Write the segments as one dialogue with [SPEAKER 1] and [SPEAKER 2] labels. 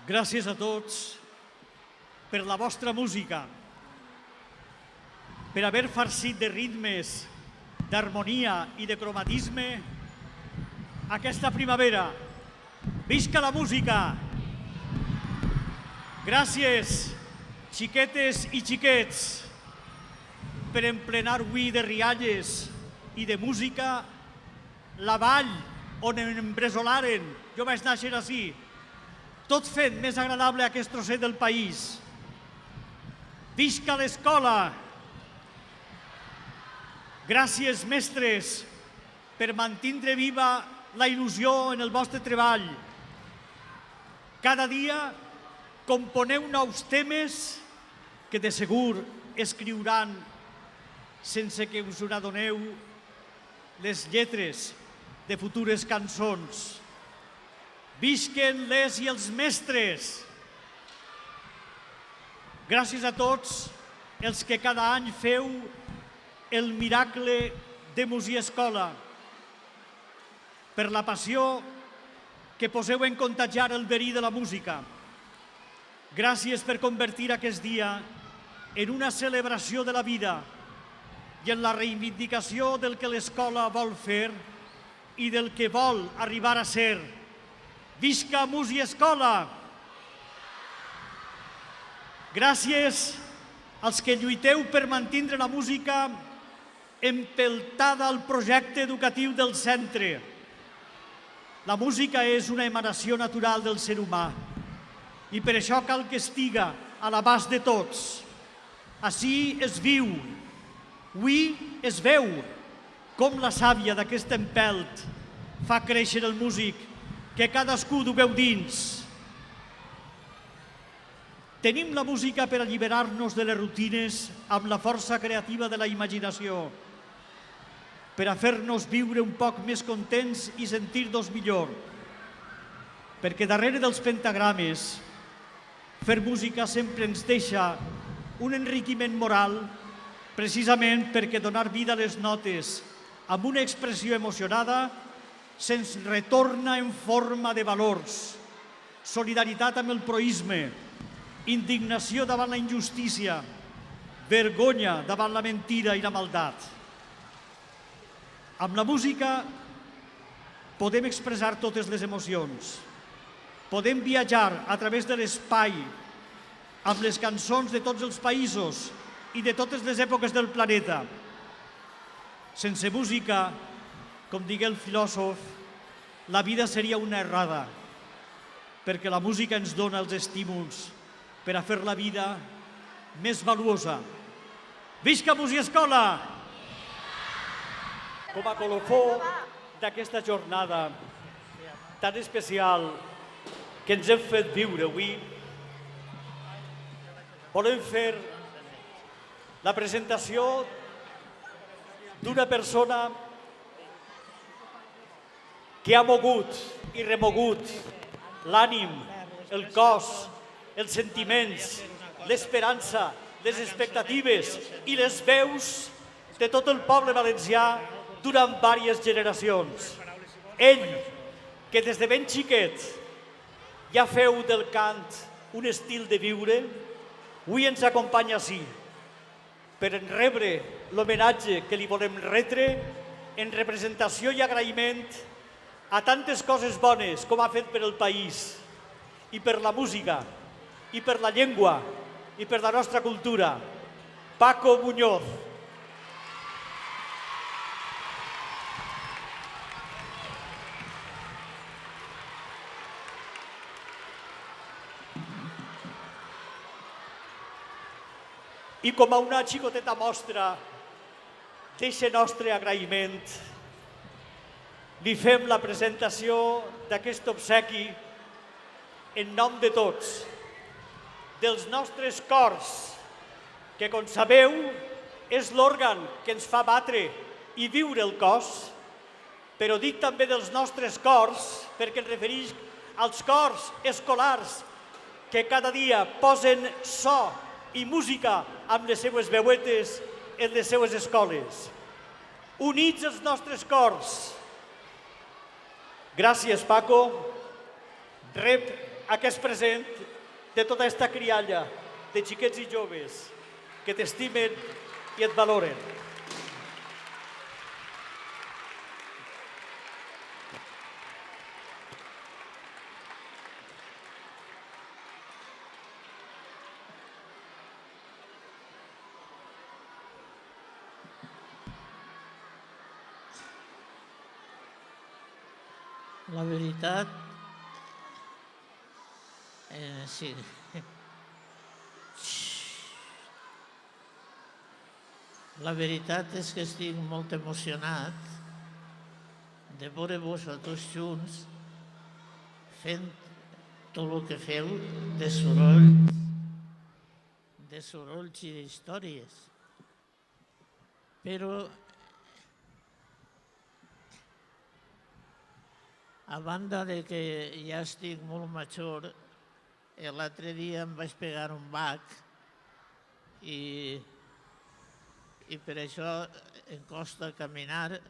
[SPEAKER 1] Gràcies a tots per la vostra música, per haver farcit de ritmes, d'harmonia i de cromatisme aquesta primavera. Visca la música! Gràcies, xiquetes i xiquets, per emplenar avui de rialles i de música la vall on em empresolaren. Jo vaig néixer ací, tot fent més agradable aquest trosset del país. Visca l'escola! Gràcies, mestres, per mantindre viva la il·lusió en el vostre treball. Cada dia componeu nous temes que de segur escriuran sense que us n'adoneu les lletres de futures cançons. Visquen les i els mestres! Gràcies a tots els que cada any feu el miracle de Música Escola, per la passió que poseu en contagiar el verí de la música. Gràcies per convertir aquest dia en una celebració de la vida i en la reivindicació del que l'escola vol fer i del que vol arribar a ser. Visca Música Escola! Gràcies als que lluiteu per mantindre la música empeltada al projecte educatiu del centre. La música és una emanació natural del ser humà i per això cal que estiga a l'abast de tots. Ací es viu, hui es veu com la sàvia d'aquest empelt fa créixer el músic que cadascú du veu dins. Tenim la música per alliberar-nos de les rutines amb la força creativa de la imaginació, per a fer-nos viure un poc més contents i sentir-nos millor. Perquè darrere dels pentagrames, fer música sempre ens deixa un enriquiment moral, precisament perquè donar vida a les notes amb una expressió emocionada se'ns retorna en forma de valors, solidaritat amb el proïsme, indignació davant la injustícia, vergonya davant la mentira i la maldat. Amb la música podem expressar totes les emocions, podem viatjar a través de l'espai amb les cançons de tots els països i de totes les èpoques del planeta. Sense música, com digué el filòsof, la vida seria una errada, perquè la música ens dona els estímuls per a fer la vida més valuosa. Visca Música Escola! Com a colofó d'aquesta jornada tan especial que ens hem fet viure avui, volem fer la presentació d'una persona que ha mogut i remogut l'ànim, el cos, els sentiments, l'esperança, les expectatives i les veus de tot el poble valencià durant diverses generacions. Ell, que des de ben xiquet ja feu del cant un estil de viure, avui ens acompanya ací per rebre l'homenatge que li volem retre en representació i agraïment a tantes coses bones com ha fet per al país i per la música i per la llengua i per la nostra cultura. Paco Muñoz. I com a una xicoteta mostra d'aquest nostre agraïment, li fem la presentació d'aquest obsequi en nom de tots, dels nostres cors, que, com sabeu, és l'òrgan que ens fa batre i viure el cos, però dic també dels nostres cors perquè em refereix als cors escolars que cada dia posen so i música amb les seues veuetes en les seues escoles. Units els nostres cors. Gràcies, Paco. Rep aquest present de tota aquesta crialla de xiquets i joves que t'estimen i et valoren.
[SPEAKER 2] La veritat, sí. La veritat és que estic molt emocionat de veure-vos a tots junts fent tot el que feu de sorolls i d'històries. Però a banda de que ja estic molt major, l'altre dia em vaig pegar un bac i per això em costa caminar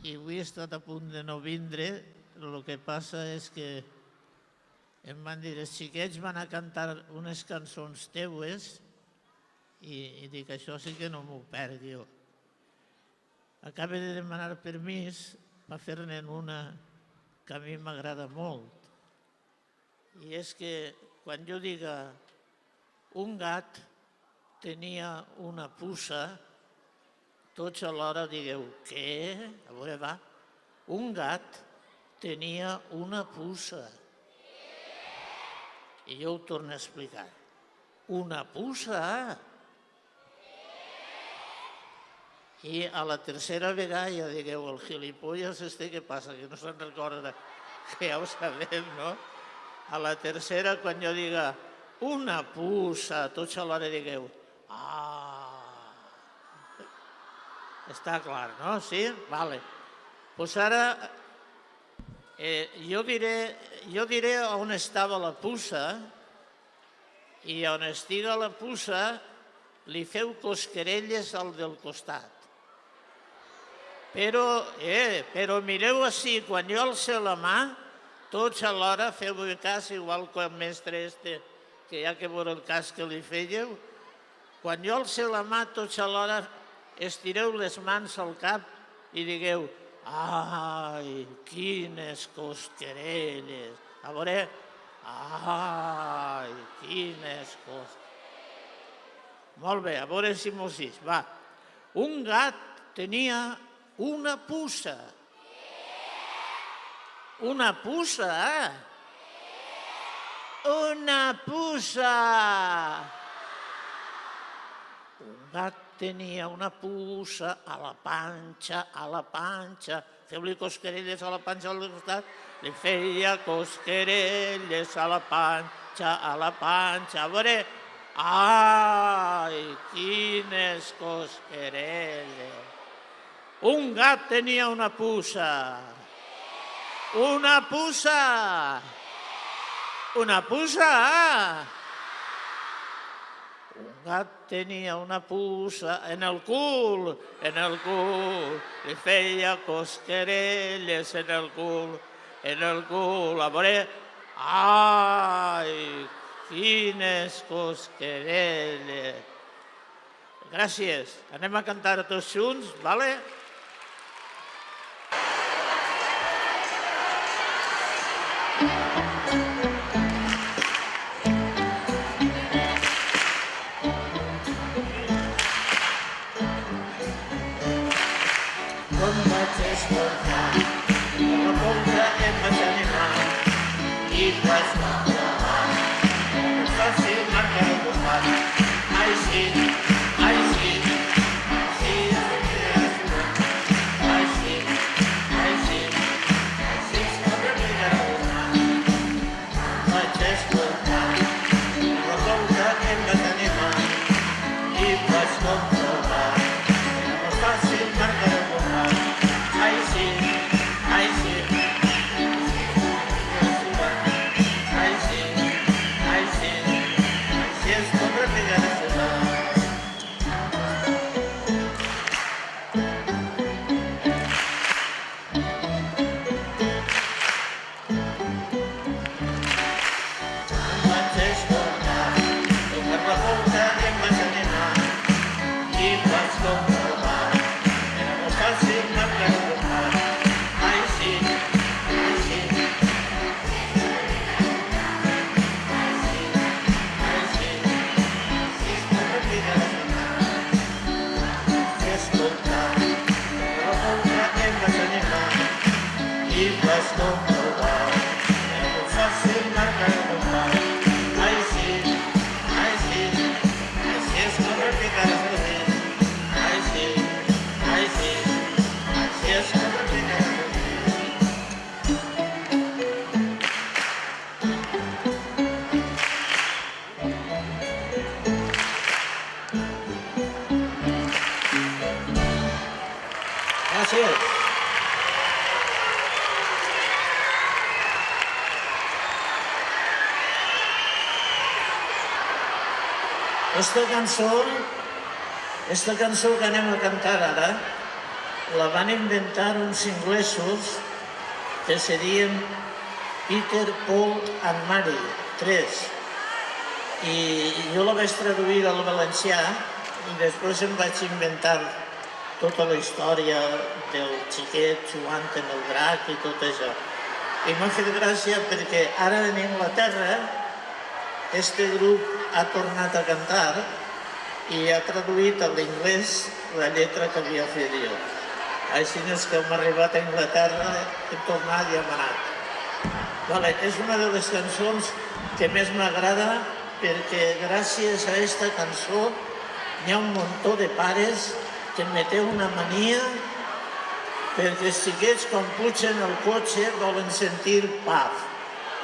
[SPEAKER 2] i avui he estat a punt de no vindre. El que passa és que em van dir, els xiquets van a cantar unes cançons teues i dic, això sí que no m'ho perc jo. Acabo de demanar permís per fer-ne una que a mi m'agrada molt. I és que quan jo diga un gat tenia una puça, tots alhora digueu, què? A veure, va. Un gat tenia una puça. I jo ho torno a explicar. Una puça? I a la tercera vegada ja digueu, el gilipolles què passa, que no se'n recorda, que ja ho sabem, no? A la tercera, quan jo diga una puça, tots alhora digueu, està clar, no? Sí? Vale. Doncs ara jo diré on estava la puça i on estiga la puça li feu cosquerelles al del costat. Però mireu així, quan jo alço la mà, tots alhora feu cas, igual que el mestre que hi ha que veure el cas que li fèieu, quan jo alço la mà, tots alhora estireu les mans al cap i digueu, ai, quines cosquerelles. A veure, ai, quines cosquerelles. Molt bé, a veure si m'ho dius, va. Un gat tenia una puça. Una puça, Una puça. Un gat tenia una puça a la panxa. Feu-li cosquerelles a la panxa al costat. Li feia cosquerelles a la panxa. A veure, ai, quines cosquerelles. Un gat tenia una puça. Una puça. Una puça. Un gat tenia una puça en el cul. Li feia cosquerelles en el cul. A veure, ai, quines cosquerelles. Gràcies. Anem a cantar tots junts, vale? Gràcies. Esta cançó que anem a cantar ara la van inventar uns inglesos que serien Peter, Paul and Mary, 3. I jo la vaig traduir al valencià i després em vaig inventar tota la història del xiquet jugant amb el drac i tot això. I m'ha fet gràcia perquè ara en Anglaterra este grup ha tornat a cantar i ha traduït a l'inglès la lletra que havia fet jo. Així és que hem arribat a Anglaterra, hem tornat i hem anat. És una de les cançons que més m'agrada perquè gràcies a aquesta cançó hi ha un muntó de pares que meteu una mania perquè els xiquets quan pugen al cotxe volen sentir paf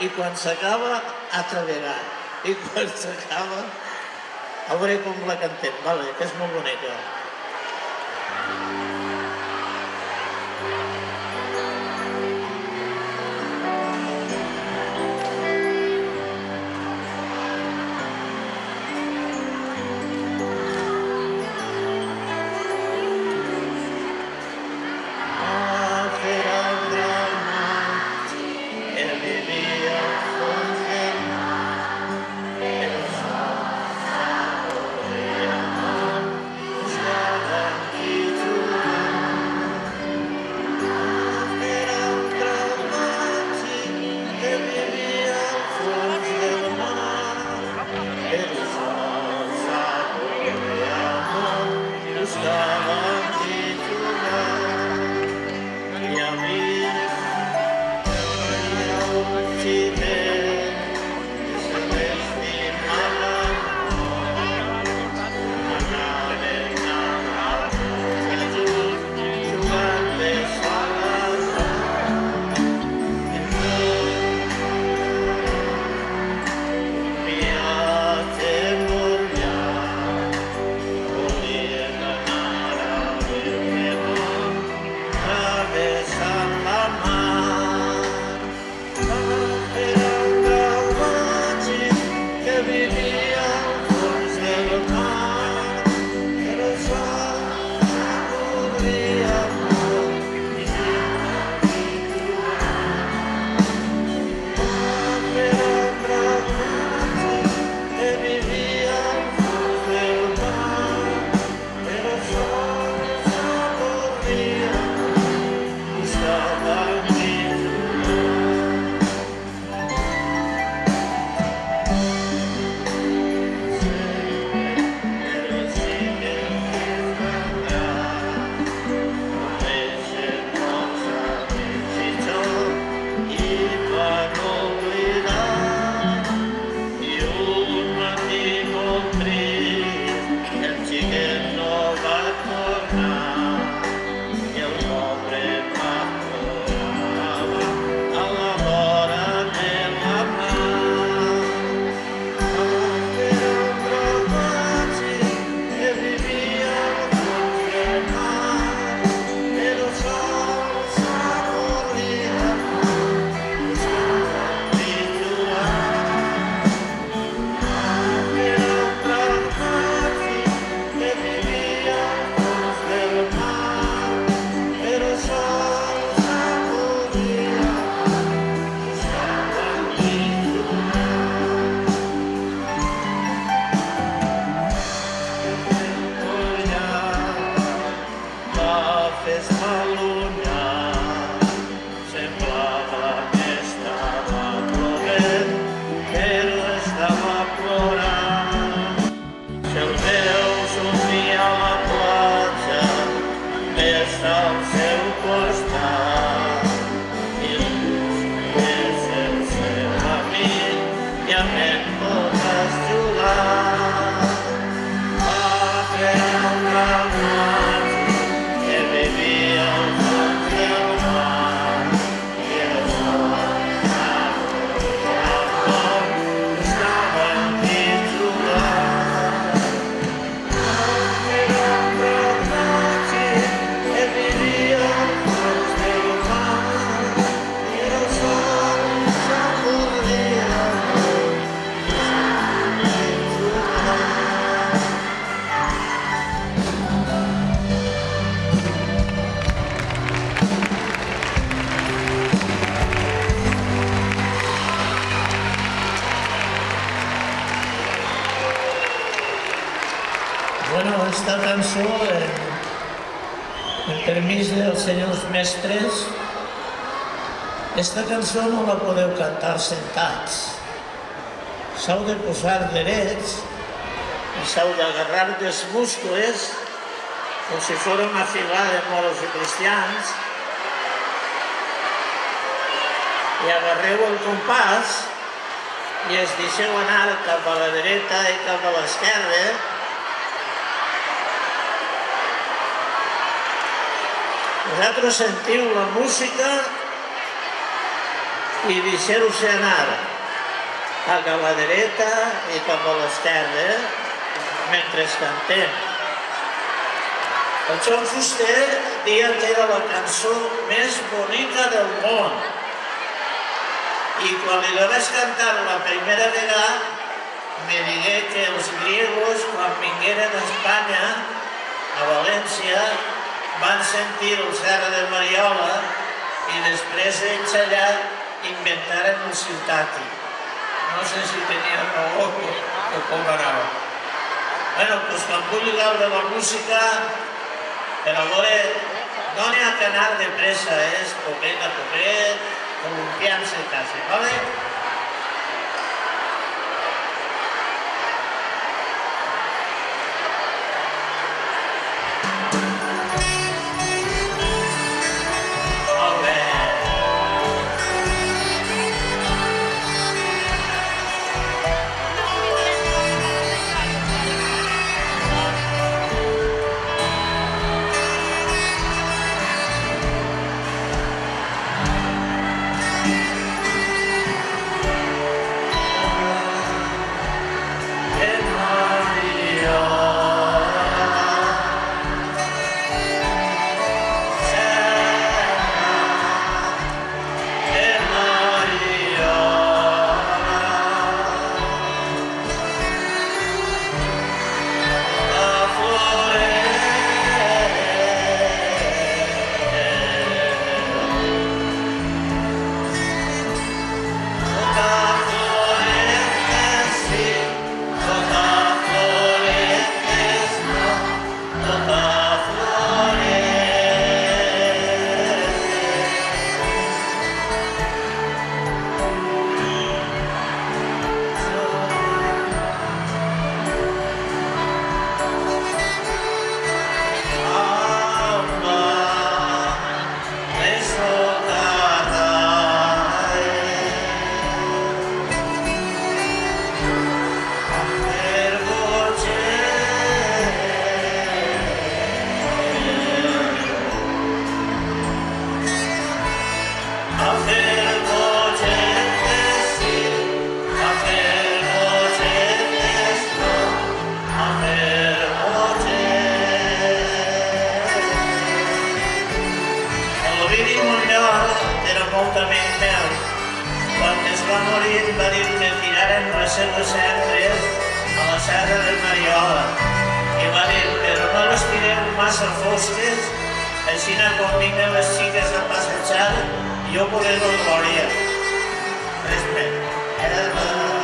[SPEAKER 2] i quan s'acaba altra vegada i quan s'acaba a veure com la cantem, que és molt bonica. Bueno, esta cançó, en permís dels senyors mestres, esta cançó no la podeu cantar sentats. S'heu de posar drets i s'heu d'agarrar dels muscles com si fos una filada de moros i cristians i agarreu el compàs i es deixeu anar cap a la dreta i cap a l'esquerra. Vosaltres sentiu la música i deixeu-se anar cap a la dreta i cap a l'esquerra mentre cantem. El Joan Fuster deia que era la cançó més bonica del món i quan li la vaig cantar la primera vegada me digué que els griegos quan vingueren a Espanya, a València, van sentir el Serra de Mariola i després ells allà inventaren el Ciutati. No sé si tenia raó o com anava. Bueno, doncs quan vull veure la música, per a veure, no n'hi ha que anar de pressa, és poquet a poquet, columpiant-se quasi, vale? va dir que tiraren les seves cendres a la serra de Mariola i va dir, però no les tireu massa fosques, així quan vinguen les xiques a passejar jo veuré la glòria. Res més.